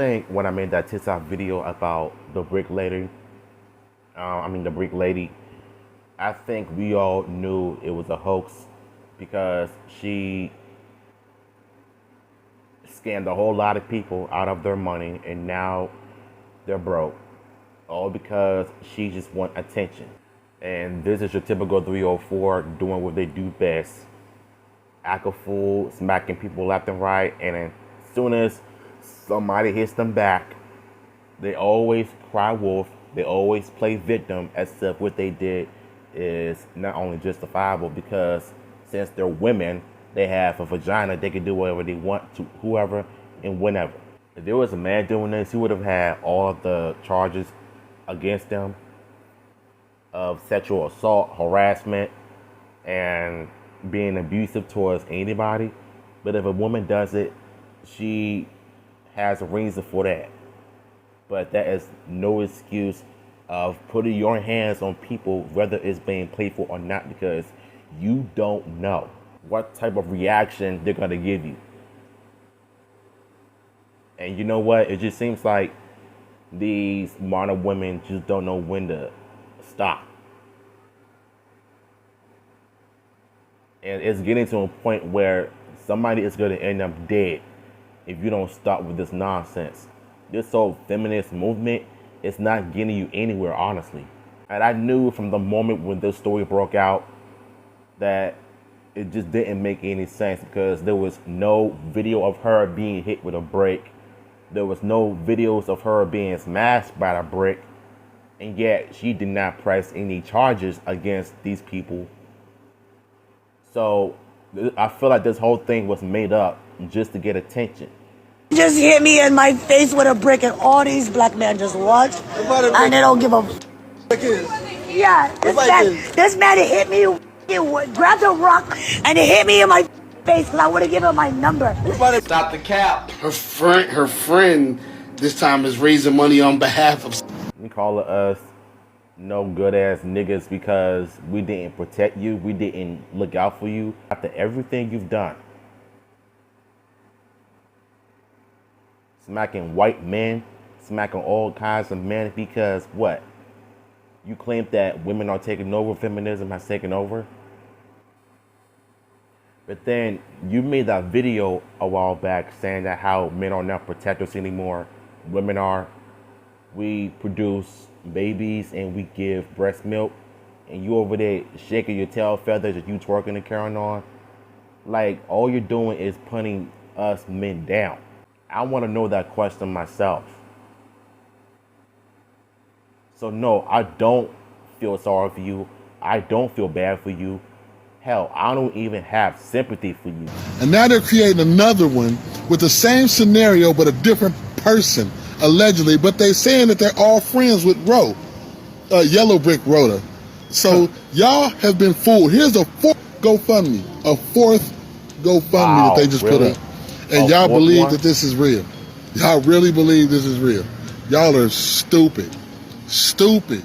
think when I made that TikTok video about the the brick lady, I think we all knew it was a hoax because she scammed a whole lot of people out of their money and now they're broke. All because she just want attention. And this is your typical 304 doing what they do best. Act a fool, smacking people left and right, and then as soon as somebody hits them back, they always cry wolf, they always play victim as if what they did is not only justifiable because since they're women, they have a vagina, they can do whatever they want to whoever and whenever. If there was a man doing this, he would have had all of the charges against them of sexual assault, harassment, and being abusive towards anybody. But if a woman does it, she has a reason for that. But that is no excuse of putting your hands on people, whether it's being playful or not, because you don't know what type of reaction they're gonna give you. And you know what? It just seems like these modern women just don't know when to stop. And it's getting to a point where somebody is going to end up dead if you don't stop with this nonsense. This whole feminist movement is not getting you anywhere, honestly. And I knew from the moment when this story broke out that it just didn't make any sense because there was no video of her being hit with a brick. There was no videos of her being smashed by the brick. And yet she did not press any charges against these people. So I feel like this whole thing was made up just to get attention. Just hit me in my face with a brick and all these black men just watch and they don't give a yeah, this man hit me, grabbed a rock and he hit me in my face because I would have given him my number. Stop the cap. Her friend this time is raising money on behalf of. You call us no good ass niggas because we didn't protect you, we didn't look out for you after everything you've done. Smacking white men, smacking all kinds of men because what? You claim that women are taking over, feminism has taken over. But then you made that video a while back saying that how men are not protectors anymore, women are. We produce babies and we give breast milk, and you over there shaking your tail feathers and you twerking and carrying on. Like, all you're doing is putting us men down. I want to know that question myself. So no, I don't feel sorry for you. I don't feel bad for you. Hell, I don't even have sympathy for you. And now they're creating another one with the same scenario but a different person, allegedly. But they're saying that they're all friends with Yellow Brick Rhoda. So y'all have been fooled. Here's a fourth GoFundMe. A fourth GoFundMe that they just put up. And y'all believe that this is real. Y'all really believe this is real. Y'all are stupid. Stupid.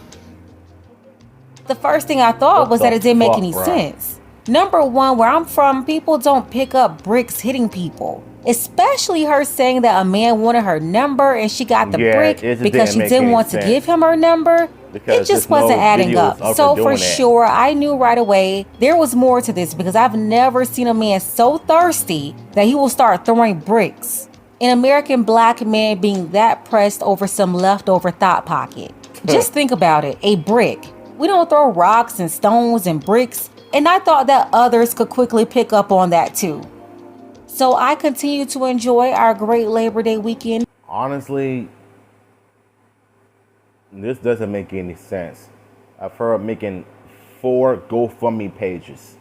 The first thing I thought was that it didn't make any sense. Number one, where I'm from, people don't pick up bricks hitting people. Especially her saying that a man wanted her number and she got the brick because she didn't want to give him her number. It just wasn't adding up. So for sure, I knew right away there was more to this because I've never seen a man so thirsty that he will start throwing bricks. An American black man being that pressed over some leftover thought pocket. Just think about it, a brick. We don't throw rocks and stones and bricks, and I thought that others could quickly pick up on that too. So I continue to enjoy our great Labor Day weekend. Honestly, this doesn't make any sense. I've heard making 4 GoFundMe pages,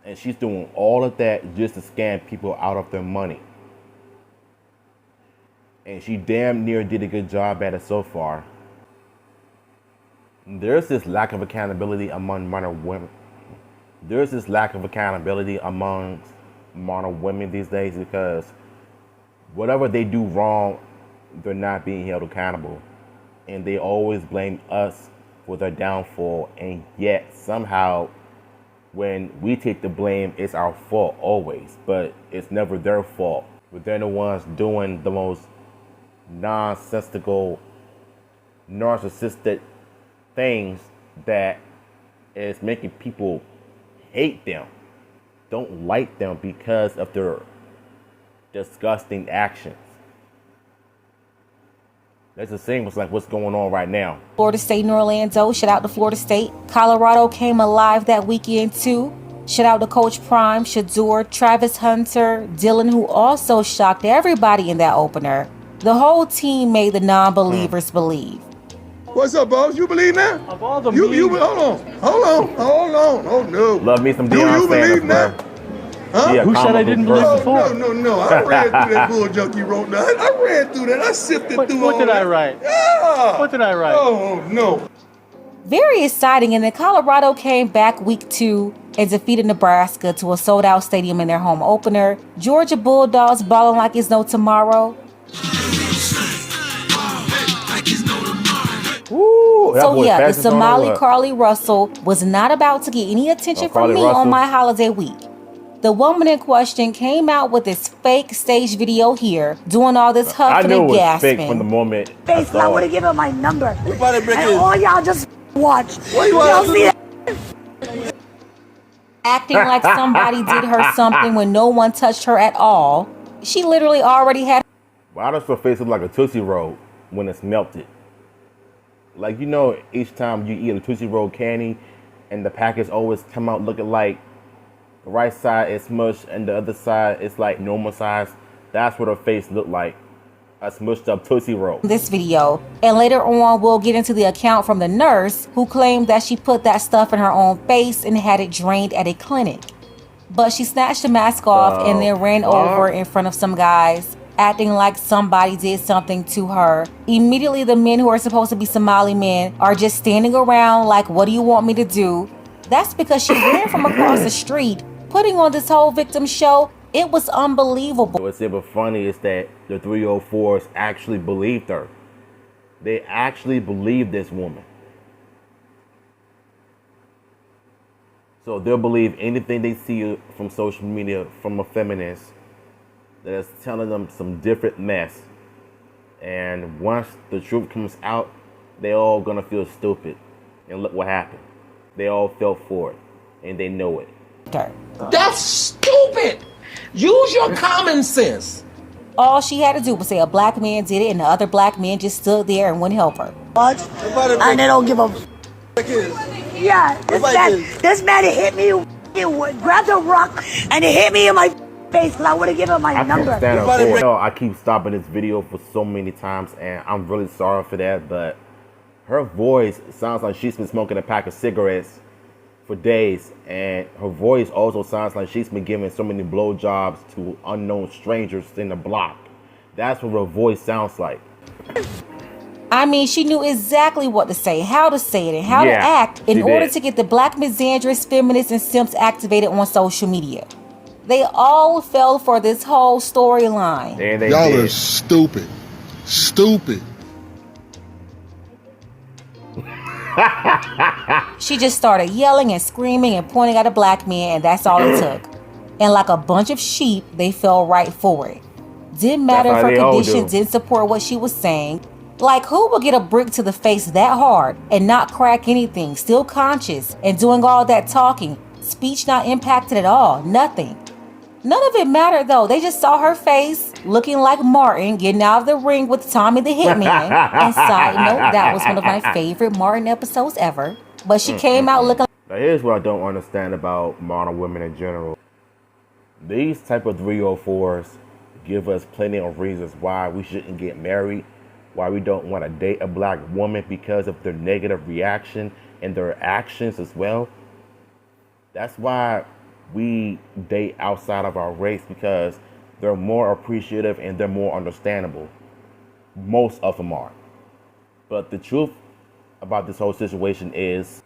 and she's doing all of that just to scam people out of their money. And she damn near did a good job at it so far. There's this lack of accountability among modern women. There's this lack of accountability among modern women these days because whatever they do wrong, they're not being held accountable. And they always blame us for their downfall. And yet, somehow, when we take the blame, it's our fault always. But it's never their fault. But they're the ones doing the most nonsensical, narcissistic things that is making people hate them, don't like them because of their disgusting actions. That's the same as like what's going on right now. Florida State and Orlando. Shout out to Florida State. Colorado came alive that weekend too. Shout out to Coach Prime, Shador, Travis Hunter, Dylan, who also shocked everybody in that opener. The whole team made the non-believers believe. What's up, boss? You believe now? Of all the hold on. Oh no. Love me some Do Deion you believe Sanders, now? bro. Huh? Yeah, Who said I didn't believe before? No. I read through that bull junk you wrote down. I read through that. I sifted through all What did that. I write? Yeah. What did I write? Oh no. Very exciting, and then Colorado came back week 2 and defeated Nebraska to a sold-out stadium in their home opener. Georgia Bulldogs balling like it's no tomorrow. Woo, So yeah, the Somali Carly Russell was not about to get any attention from Carly me Russell. on my holiday week. The woman in question came out with this fake stage video here, doing all this I huffing knew it and was gasping. fake from the moment I Face, I saw would it. have given my number. Everybody break And it. all y'all just watch. What you Y'all want? see that? Acting like somebody did her something when no one touched her at all. She literally already had. Why does her face look like a Tootsie Roll when it's melted? Like, you know, each time you eat a Tootsie Roll candy and the package always come out looking like the right side is smushed and the other side is like normal size. That's what her face looked like. A smushed up Tootsie Roll. This video, and later on we'll get into the account from the nurse who claimed that she put that stuff in her own face and had it drained at a clinic. But she snatched the mask off and then ran over in front of some guys, acting like somebody did something to her. Immediately the men who are supposed to be Somali men are just standing around like, what do you want me to do? That's because she ran from across the street, putting on this whole victim show. It was unbelievable. What's even funny is that the 304s actually believed her. They actually believed this woman. So they'll believe anything they see from social media from a feminist that is telling them some different mess. And once the truth comes out, they all gonna feel stupid. And look what happened. They all fell for it. And they know it. That's stupid. Use your common sense. All she had to do was say a black man did it and the other black men just stood there and wouldn't help her. Watch. And they don't give a Yeah, this man hit me, grabbed a rock, and it hit me in my face because I would have given my I number. can't stand her for it. I keep stopping this video for so many times, and I'm really sorry for that, but her voice sounds like she's been smoking a pack of cigarettes for days, and her voice also sounds like she's been giving so many blowjobs to unknown strangers in the block. That's what her voice sounds like. I mean, she knew exactly what to say, how to say it, and how to act in order to get the black misandrist, feminists, and simps activated on social media. They all fell for this whole storyline. Y'all are stupid. Stupid. She just started yelling and screaming and pointing at a black man, and that's all it took. And like a bunch of sheep, they fell right for it. Didn't matter if her condition didn't support what she was saying. Like, who would get a brick to the face that hard and not crack anything, still conscious and doing all that talking, speech not impacted at all, nothing. None of it mattered though. They just saw her face looking like Martin getting out of the ring with Tommy the Hitman. And side note, that was one of my favorite Martin episodes ever. But she came out looking. Now here's what I don't understand about modern women in general. These type of 304s give us plenty of reasons why we shouldn't get married, why we don't want to date a black woman because of their negative reaction and their actions as well. That's why we date outside of our race, because they're more appreciative and they're more understandable. Most of them are. But the truth about this whole situation is,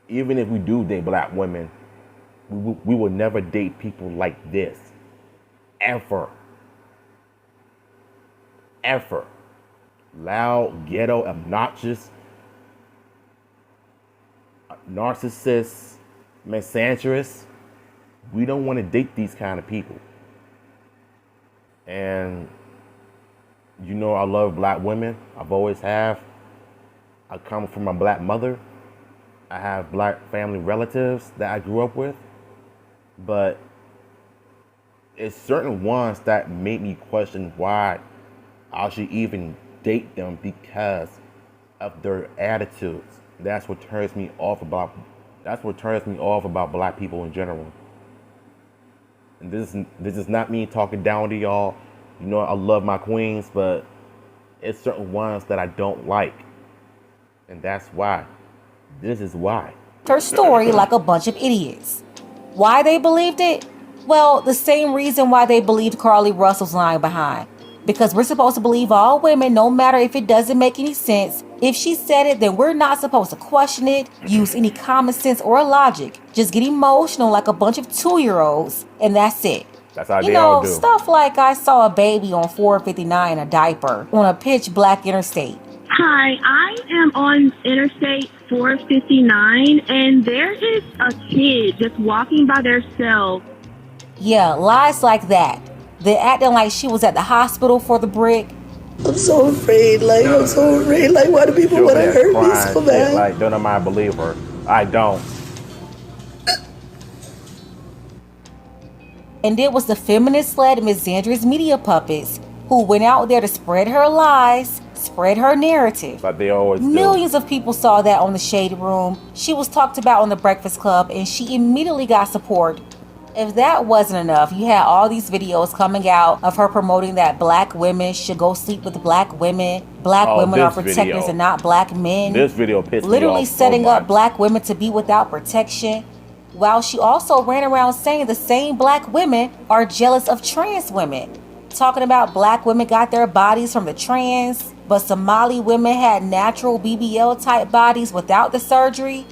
even if we do date black women, we will never date people like this. Ever. Ever. Loud, ghetto, obnoxious, narcissists, misandrists. We don't want to date these kind of people. And You know, I love black women. I've always have. I come from a black mother. I have black family relatives that I grew up with. But it's certain ones that made me question why I should even date them because of their attitudes. That's what turns me off about black people in general. And this is not me talking down to y'all. You know, I love my queens, but it's certain ones that I don't like. And that's why. This is why. Her story like a bunch of idiots. Why they believed it? Well, the same reason why they believed Carly Russell's lying behind. Because we're supposed to believe all women, no matter if it doesn't make any sense. If she said it, then we're not supposed to question it, use any common sense or logic. Just get emotional like a bunch of 2-year-olds, and that's it. That's how they all do. Stuff like I saw a baby on 459 in a diaper on a pitch black interstate. Hi, I am on Interstate 459, and there is a kid just walking by themselves. Yeah, lies like that. They're acting like she was at the hospital for the brick. I'm so afraid. I'm so afraid. Why do people want to hurt me so bad? Don't nobody believe her. I don't. And it was the feminist-led Misandrist media puppets who went out there to spread her lies, spread her narrative. But they always do. Millions of people saw that on the Shade Room. She was talked about on the Breakfast Club, and she immediately got support. If that wasn't enough, you had all these videos coming out of her promoting that black women should go sleep with black women. Black women are protectors and not black men. This video pissed me off. Literally setting up black women to be without protection. While she also ran around saying the same black women are jealous of trans women. Talking about black women got their bodies from the trans, but Somali women had natural BBL type bodies without the surgery.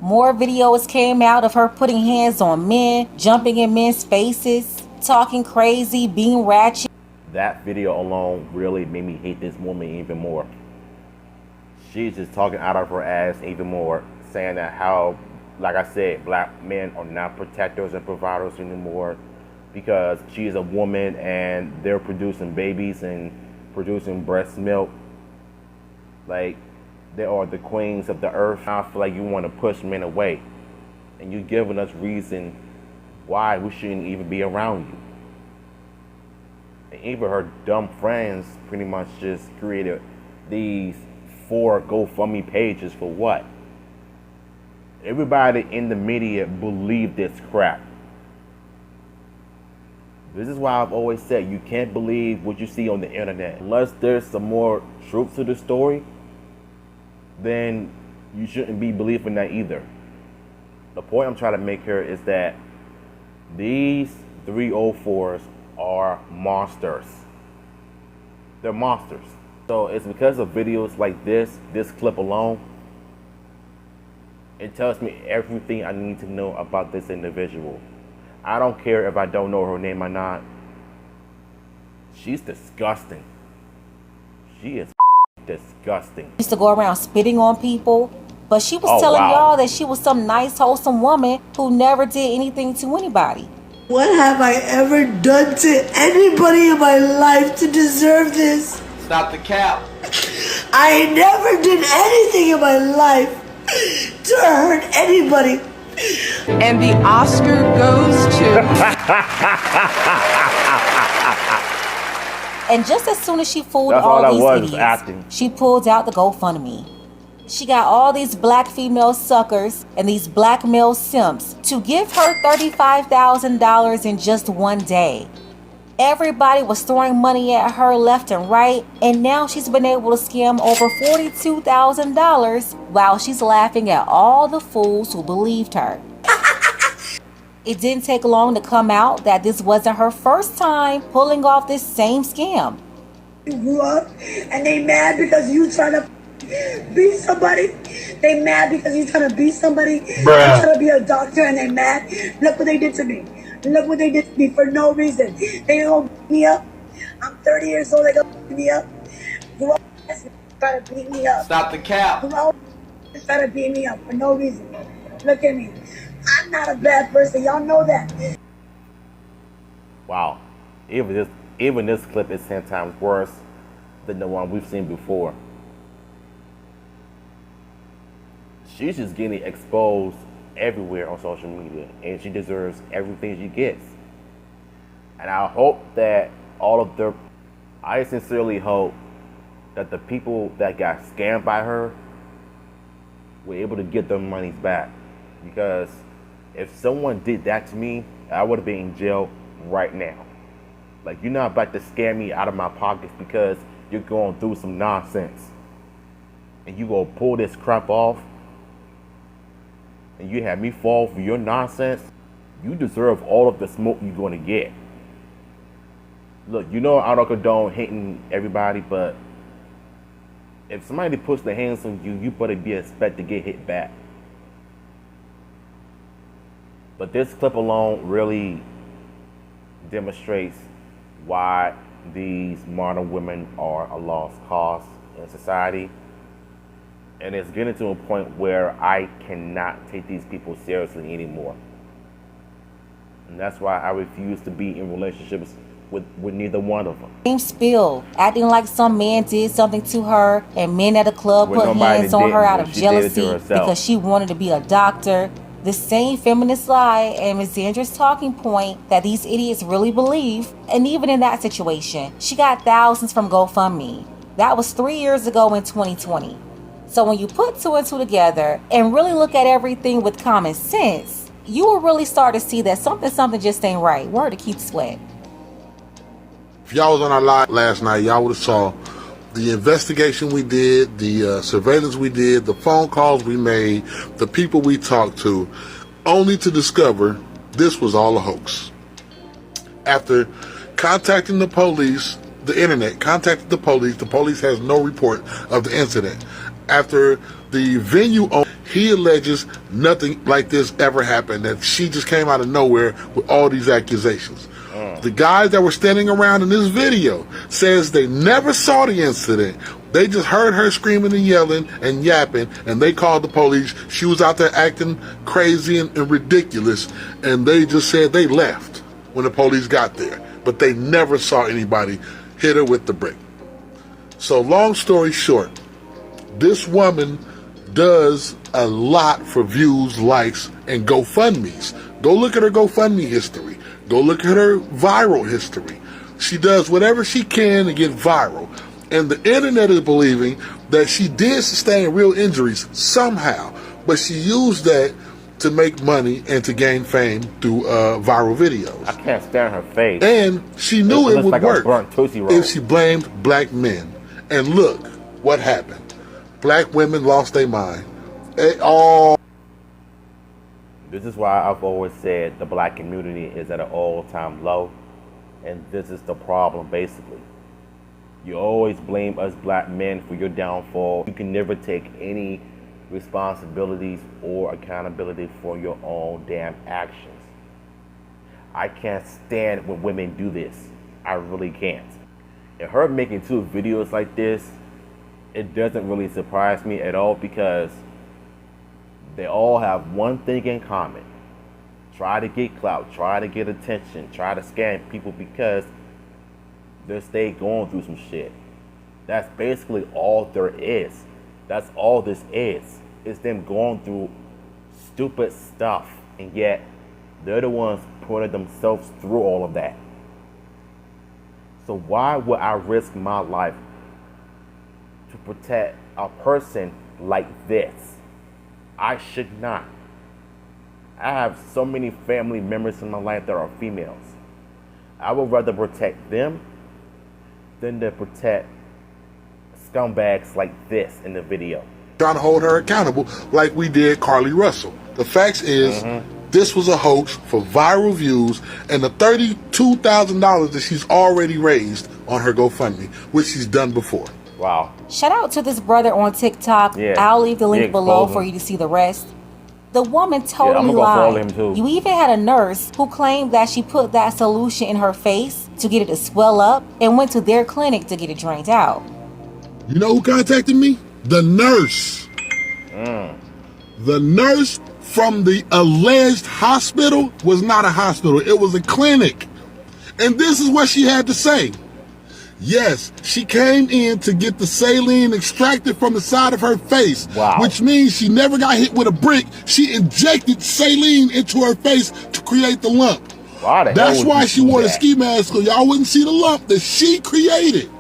More videos came out of her putting hands on men, jumping in men's faces, talking crazy, being ratchet. That video alone really made me hate this woman even more. She's just talking out of her ass even more, saying that how, like I said, black men are not protectors and providers anymore because she is a woman and they're producing babies and producing breast milk. They are the queens of the earth. I feel like you want to push men away. And you're giving us reason why we shouldn't even be around you. And even her dumb friends pretty much just created these 4 GoFundMe pages for what? Everybody in the media believed this crap. This is why I've always said you can't believe what you see on the internet. Unless there's some more truth to the story, then you shouldn't be believing that either. The point I'm trying to make here is that these 304s are monsters. They're monsters. So it's because of videos like this clip alone, it tells me everything I need to know about this individual. I don't care if I don't know her name or not. She's disgusting. She is disgusting. Used to go around spitting on people, but she was telling y'all that she was some nice, wholesome woman who never did anything to anybody. What have I ever done to anybody in my life to deserve this? Stop the cap. I never did anything in my life to hurt anybody. And the Oscar goes to... And just as soon as she fooled all these idiots, she pulled out the GoFundMe. She got all these black female suckers and these black male simps to give her $35,000 in just one day. Everybody was throwing money at her left and right, and now she's been able to scam over $42,000 while she's laughing at all the fools who believed her. It didn't take long to come out that this wasn't her first time pulling off this same scam. You grew up and they mad because you trying to be somebody. They mad because you trying to be somebody. You trying to be a doctor and they mad. Look what they did to me. Look what they did to me for no reason. They gonna beat me up. I'm 30 years old. They gonna beat me up. Grown trying to beat me up. Stop the cap. Grown trying to beat me up for no reason. Look at me. I'm not a bad person. Y'all know that. Wow. Even this clip is 10 times worse than the one we've seen before. She's just getting exposed everywhere on social media, and she deserves everything she gets. And I hope that I sincerely hope that the people that got scammed by her were able to get their monies back. Because if someone did that to me, I would have been in jail right now. Like, you're not about to scam me out of my pockets because you're going through some nonsense. And you gonna pull this crap off, and you have me fall for your nonsense. You deserve all of the smoke you're gonna get. Look, you know I don't condone hating everybody, but if somebody puts their hands on you, you better be expected to get hit back. But this clip alone really demonstrates why these modern women are a lost cause in society. And it's getting to a point where I cannot take these people seriously anymore. And that's why I refuse to be in relationships with neither one of them. Same spill, acting like some man did something to her, and men at the club put hands on her out of jealousy because she wanted to be a doctor. The same feminist lie and misandrist talking point that these idiots really believe. And even in that situation, she got thousands from GoFundMe. That was 3 years ago in 2020. So when you put two and two together and really look at everything with common sense, you will really start to see that something just ain't right. Word to Keith Sweat. If y'all was on our live last night, y'all would have saw the investigation we did, the surveillance we did, the phone calls we made, the people we talked to, only to discover this was all a hoax. After contacting the police, the internet contacted the police has no report of the incident. After the venue owner, he alleges nothing like this ever happened, that she just came out of nowhere with all these accusations. The guys that were standing around in this video says they never saw the incident. They just heard her screaming and yelling and yapping, and they called the police. She was out there acting crazy and ridiculous, and they just said they left when the police got there. But they never saw anybody hit her with the brick. So long story short, this woman does a lot for views, likes, and GoFundMes. Go look at her GoFundMe history. Go look at her viral history. She does whatever she can to get viral. And the internet is believing that she did sustain real injuries somehow, but she used that to make money and to gain fame through viral videos. I can't stand her face. And she knew it would like work if she blamed black men. And look what happened. Black women lost their mind. This is why I've always said the black community is at an all-time low, and this is the problem basically. You always blame us black men for your downfall. You can never take any responsibilities or accountability for your own damn actions. I can't stand when women do this. I really can't. And her making two videos like this, it doesn't really surprise me at all, because they all have one thing in common. Try to get clout, try to get attention, try to scam people because they're stay going through some shit. That's basically all there is. That's all this is. It's them going through stupid stuff, and yet they're the ones putting themselves through all of that. So why would I risk my life to protect a person like this? I should not. I have so many family members in my life that are females. I would rather protect them than to protect scumbags like this in the video. Trying to hold her accountable like we did Carly Russell. The fact is, this was a hoax for viral views and the $32,000 that she's already raised on her GoFundMe, which she's done before. Wow. Shout out to this brother on TikTok. Yeah. I'll leave the link below for you to see the rest. The woman totally lied. You even had a nurse who claimed that she put that solution in her face to get it to swell up and went to their clinic to get it drained out. You know who contacted me? The nurse. The nurse from the alleged hospital was not a hospital. It was a clinic. And this is what she had to say. Yes, she came in to get the saline extracted from the side of her face, Wow. which means she never got hit with a brick. She injected saline into her face to create the lump. Why the hell That's would why you she do wore the that? ski mask, so y'all wouldn't see the lump that she created.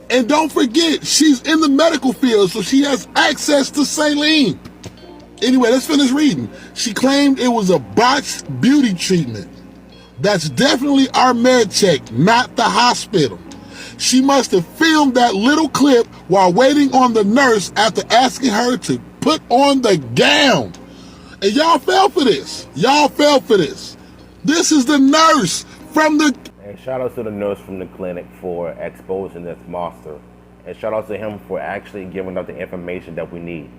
And don't forget, she's in the medical field, so she has access to saline. Anyway, let's finish reading. She claimed it was a botched beauty treatment. That's definitely our med check, not the hospital. She must have filmed that little clip while waiting on the nurse after asking her to put on the gown. And y'all fell for this. Y'all fell for this. This is the nurse from the... And shout out to the nurse from the clinic for exposing this monster. And shout out to him for actually giving us the information that we need.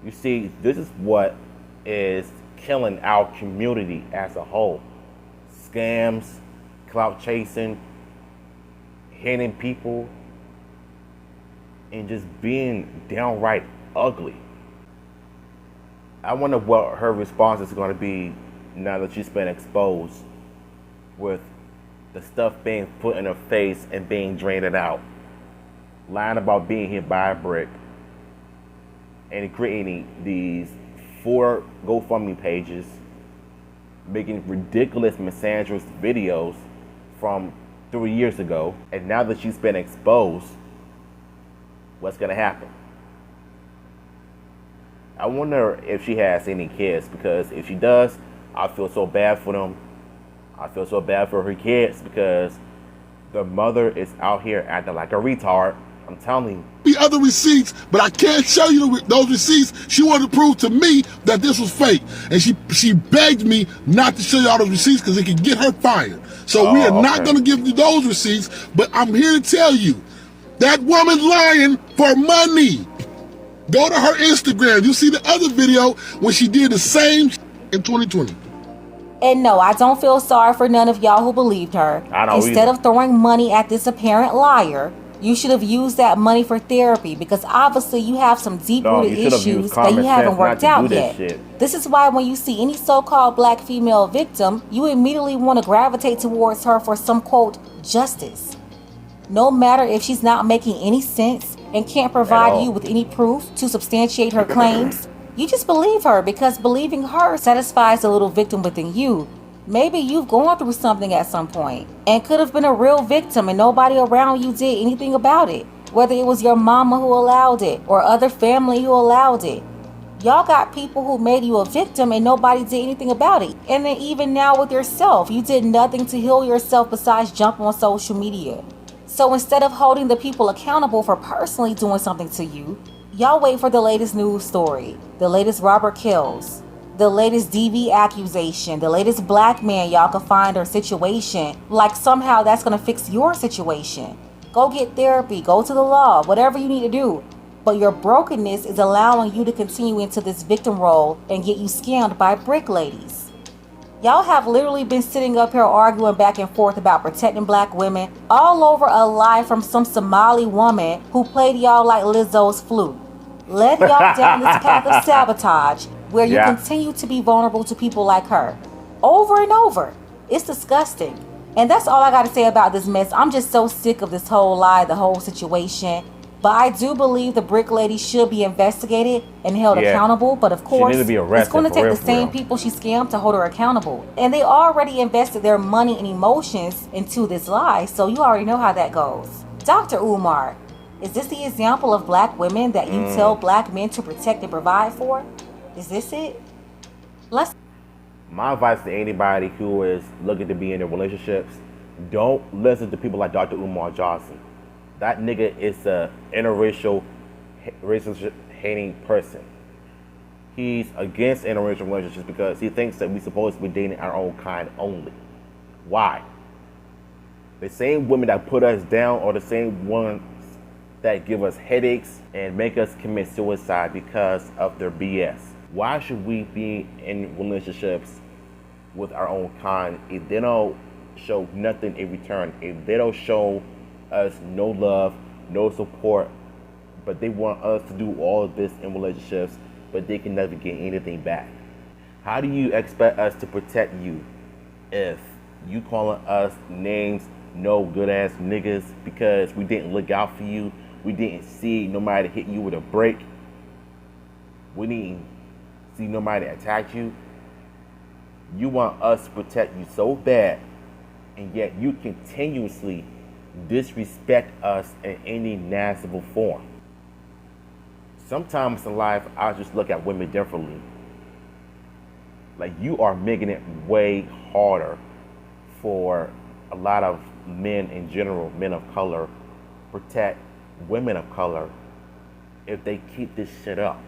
You see, this is what is killing our community as a whole. Scams, clout chasing, hitting people, and just being downright ugly. I wonder what her response is going to be now that she's been exposed with the stuff being put in her face and being drained out. Lying about being hit by a brick and creating these 4 GoFundMe pages, making ridiculous misandrist videos from 3 years ago, and now that she's been exposed, what's gonna happen? I wonder if she has any kids, because if she does, I feel so bad for them. I feel so bad for her kids because the mother is out here acting like a retard. I'm telling you. The other receipts, but I can't show you those receipts. She wanted to prove to me that this was fake, and she begged me not to show you all those receipts because it could get her fired. So we are not going to give you those receipts, but I'm here to tell you that woman's lying for money. Go to her Instagram. You see the other video when she did the same in 2020. And no, I don't feel sorry for none of y'all who believed her. I don't Instead either. of throwing money at this apparent liar, you should have used that money for therapy, because obviously you have some deep-rooted issues that you haven't worked out yet. This is why when you see any so-called black female victim, you immediately want to gravitate towards her for some, quote, justice. No matter if she's not making any sense and can't provide you with any proof to substantiate her claims, you just believe her because believing her satisfies the little victim within you. Maybe you've gone through something at some point and could have been a real victim and nobody around you did anything about it. Whether it was your mama who allowed it or other family who allowed it. Y'all got people who made you a victim and nobody did anything about it. And then even now with yourself, you did nothing to heal yourself besides jump on social media. So instead of holding the people accountable for personally doing something to you, y'all wait for the latest news story, the latest Robert kills, the latest DV accusation, the latest black man y'all can find or situation, like somehow that's gonna fix your situation. Go get therapy, go to the law, whatever you need to do. But your brokenness is allowing you to continue into this victim role and get you scammed by brick ladies. Y'all have literally been sitting up here arguing back and forth about protecting black women all over a lie from some Somali woman who played y'all like Lizzo's flute. Led y'all down this path of sabotage where you continue to be vulnerable to people like her. Over and over. It's disgusting. And that's all I got to say about this mess. I'm just so sick of this whole lie, the whole situation. But I do believe the brick lady should be investigated and held accountable. But of course, it's going to take the same people she scammed to hold her accountable. And they already invested their money and emotions into this lie. So you already know how that goes. Dr. Umar, is this the example of black women that you tell black men to protect and provide for? Is this it? My advice to anybody who is looking to be in their relationships, don't listen to people like Dr. Umar Johnson. That nigga is a interracial, racist-hating person. He's against interracial relationships because he thinks that we're supposed to be dating our own kind only. Why? The same women that put us down are the same ones that give us headaches and make us commit suicide because of their BS. Why should we be in relationships with our own kind if they don't show nothing in return? If they don't show us no love, no support, but they want us to do all of this in relationships, but they can never get anything back? How do you expect us to protect you if you calling us names no good ass niggas because we didn't look out for you. We didn't see nobody hit you with a brick. We didn't see nobody attack you. You want us to protect you so bad, and yet you continuously disrespect us in any nastiable form. Sometimes in life, I just look at women differently. Like, you are making it way harder for a lot of men in general, men of color, protect women of color if they keep this shit up.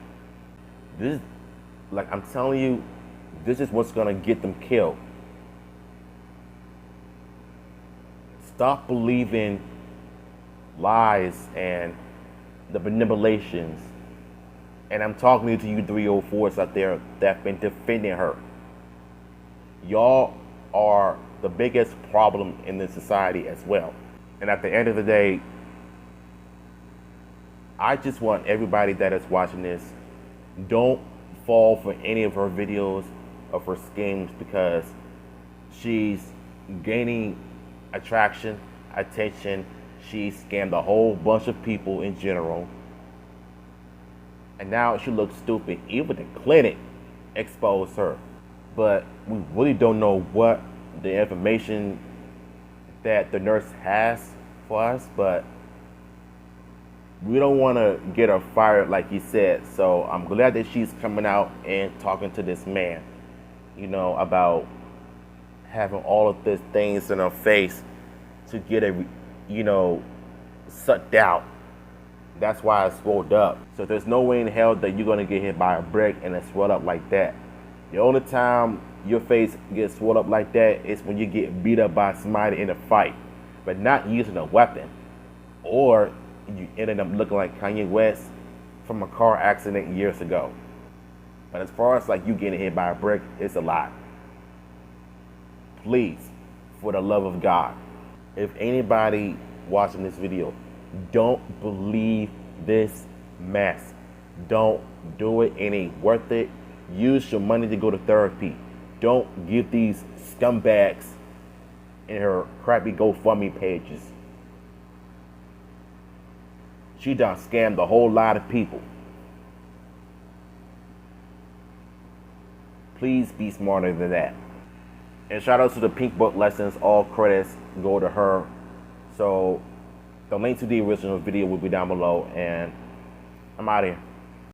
This, like I'm telling you, this is what's gonna get them killed. Stop believing lies and the manipulations. And I'm talking to you 304s out there that have been defending her. Y'all are the biggest problem in this society as well. And at the end of the day, I just want everybody that is watching this, don't fall for any of her videos of her schemes, because she's gaining attraction, attention. She scammed a whole bunch of people in general. And now she looks stupid. Even the clinic exposed her. But we really don't know what the information that the nurse has for us, but we don't want to get her fired like you said. So I'm glad that she's coming out and talking to this man, you know, about having all of these things in her face to get it, you know, sucked out. That's why it's swelled up. So there's no way in hell that you're going to get hit by a brick and it's swelled up like that. The only time your face gets swelled up like that is when you get beat up by somebody in a fight, but not using a weapon. Or you ended up looking like Kanye West from a car accident years ago. But as far as like you getting hit by a brick, it's a lie. Please, for the love of God, if anybody watching this video, don't believe this mess. Don't do it. It ain't worth it. Use your money to go to therapy. Don't give these scumbags in her crappy GoFundMe pages. She done scammed a whole lot of people. Please be smarter than that. And shout out to the Pink Book Lessons. All credits go to her. So the link to the original video will be down below, and I'm out of here.